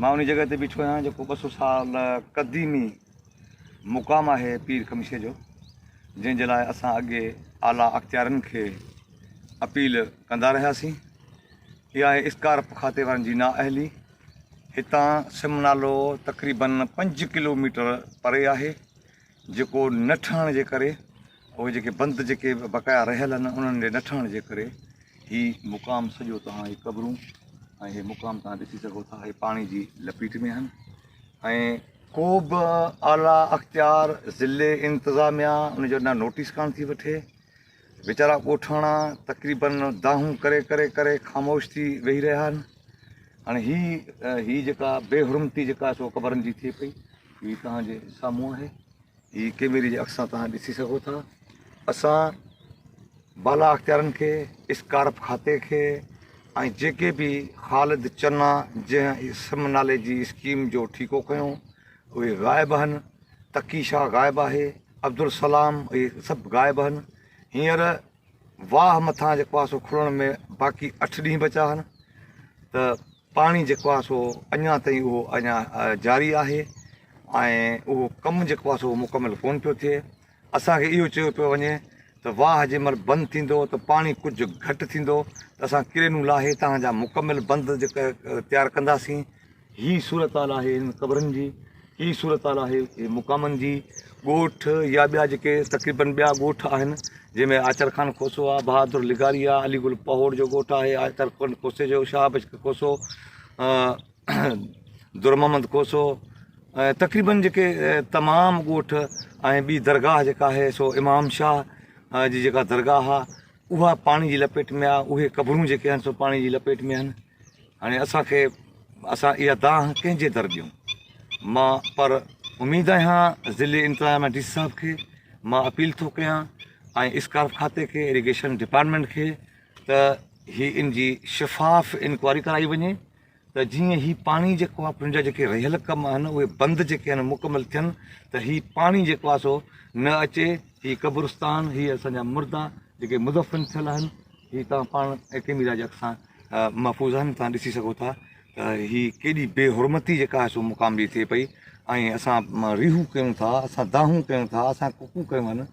मां उन जगह ते बीठो आहियां जेको 200 साल क़दीमी मुक़ाम आहे पीर खमीशे जो, जंहिंजे लाइ असां अॻे आला अख़्तियारनि खे अपील कंदा रहियासीं। इहा आहे इस्कारप खाते वारनि जी नाअहली। हितां सिम नालो तक़रीबन 5 किलोमीटर परे आहे, जेको न ठहण जे करे, उहे जेके बंद जेके बक़ाया रहियल आहिनि उन्हनि जे न ठहण जे करे हीउ मुक़ाम सॼो तव्हां हीअ क़बरूं ऐं हीअ मुक़ाम तव्हां ॾिसी सघो था, हीअ पाणी जी लपेट में आहिनि। ऐं को बि आला अख़्तियार ज़िले इंतिज़ामिया उनजो न नोटिस कान थी वठे। वीचारा ॻोठाणा तक़रीबन दाहूं करे करे करे ख़ामोश थी वेही रहिया आहिनि। हाणे हीअ जेका बेहुरमती जेका सो क़बरनि जी थिए पई, हीअ तव्हांजे साम्हूं आहे। हीअ कैमरे जे अक्सां तव्हां ॾिसी सघो था। असां बाला अख़्तियारनि खे, इस्कारप खाते खे ऐं जेके बि ख़ालिद चन्ना जंहिं सिम नाले जी स्कीम जो ठीको कयूं उहे ग़ाइबु आहिनि। तकी शाह ग़ाइबु आहे, अब्दुल सलाम, इहे सभु ग़ाइबु आहिनि। हींअर वाह मथां जेको आहे सो खुलण में बाक़ी 8 ॾींहं बचा आहिनि, त पाणी जेको आहे सो अञा ताईं उहो अञा जारी आहे ऐं उहो कमु जेको आहे सो मुकमल कोन पियो थिए। असांखे इहो चयो पियो वञे त वाह जंहिं महिल बंदि थींदो त पाणी कुझु घटि थींदो त असां किरेनूं लाहे तव्हांजा मुकमल बंदि जेका तयारु कंदासीं। हीअ सूरत हाल आहे हिन क़बरनि जी, हीअ सूरत हाल आहे हिन मुक़ामनि जी। ॻोठ या ॿिया जेके तक़रीबन ॿिया ॻोठ आहिनि, जंहिंमें आचर ख़ान खोसो आहे, बहादुर लिगारी आहे, अलीगुल पहोड़ जो ॻोठ आहे, आचर ख़ान खोसे जो, शाहबश खोसो, दुर मोहम्मद खोसो, ऐं तक़रीबन जेके तमामु ॻोठ ऐं ॿी दरगाह जेका आहे सो इमाम शाह जी जेका दरगाह आहे उहा पाणी जी लपेट में आहे। उहे क़बरूं जेके आहिनि सो पाणी जी लपेट में आहिनि। हाणे असां इहा दाह कंहिंजे दर ॾियूं? मां पर उमेदु आहियां ज़िले इंतिज़ामिया डी सी साहिब खे, मां अपील थो कयां ऐं इस्कारप खाते खे, इरीगेशन डिपार्टमेंट खे, त हीअ इन जी शफ़ाफ़ इंक्वायरी कराई वञे त जीअं हीअ पाणी जेको आहे मुंहिंजा जेके रहियल कम आहिनि उहे बंदि जेके आहिनि मुकमल थियनि, त हीअ पाणी जेको आहे सो न अचे। हीअ क़ब्रिस्तान, हीअ असांजा मुर्दा जेके मुदफ़न थियल आहिनि, हीअ तव्हां पाण कैमरा जे अक्सां महफ़ूज़ आहिनि, तव्हां ॾिसी सघो था त हीअ केॾी बेहुरमती जेका आहे सो मुक़ाम जी थिए पई। ऐं असां रीहूं कयूं था, असां दाहूं कयूं था, असां कुकूं कयूं आहिनि,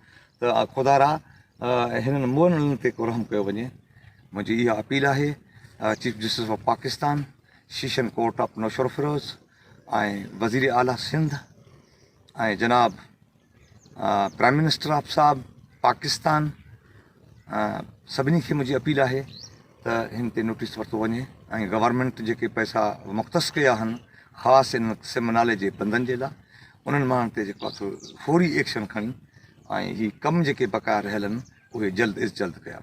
त ख़ुदारा हिननि मुअलनि ते को रहम कयो वञे। मुंहिंजी इहा अपील आहे chief justice of Pakistan, sessions court of Naushahro Feroze ऐं वज़ीर आला सिंध ऐं जनाब प्राइम मिनिस्टर ऑफ साहब पाकिस्तान, सभिनी खे मुंहिंजी अपील आहे त हिन ते नोटिस वरितो वञे ऐं गवर्नमेंट जेके पैसा मुख़्तस कया आहिनि ख़ासि इन सिम नाले जे बंदनि जे लाइ, उन्हनि माण्हुनि ते जेको आहे सो फौरी एक्शन खणी ऐं हीअ कम जेके बक़ाया रहियल आहिनि उहे जल्द इज़ जल्द कया।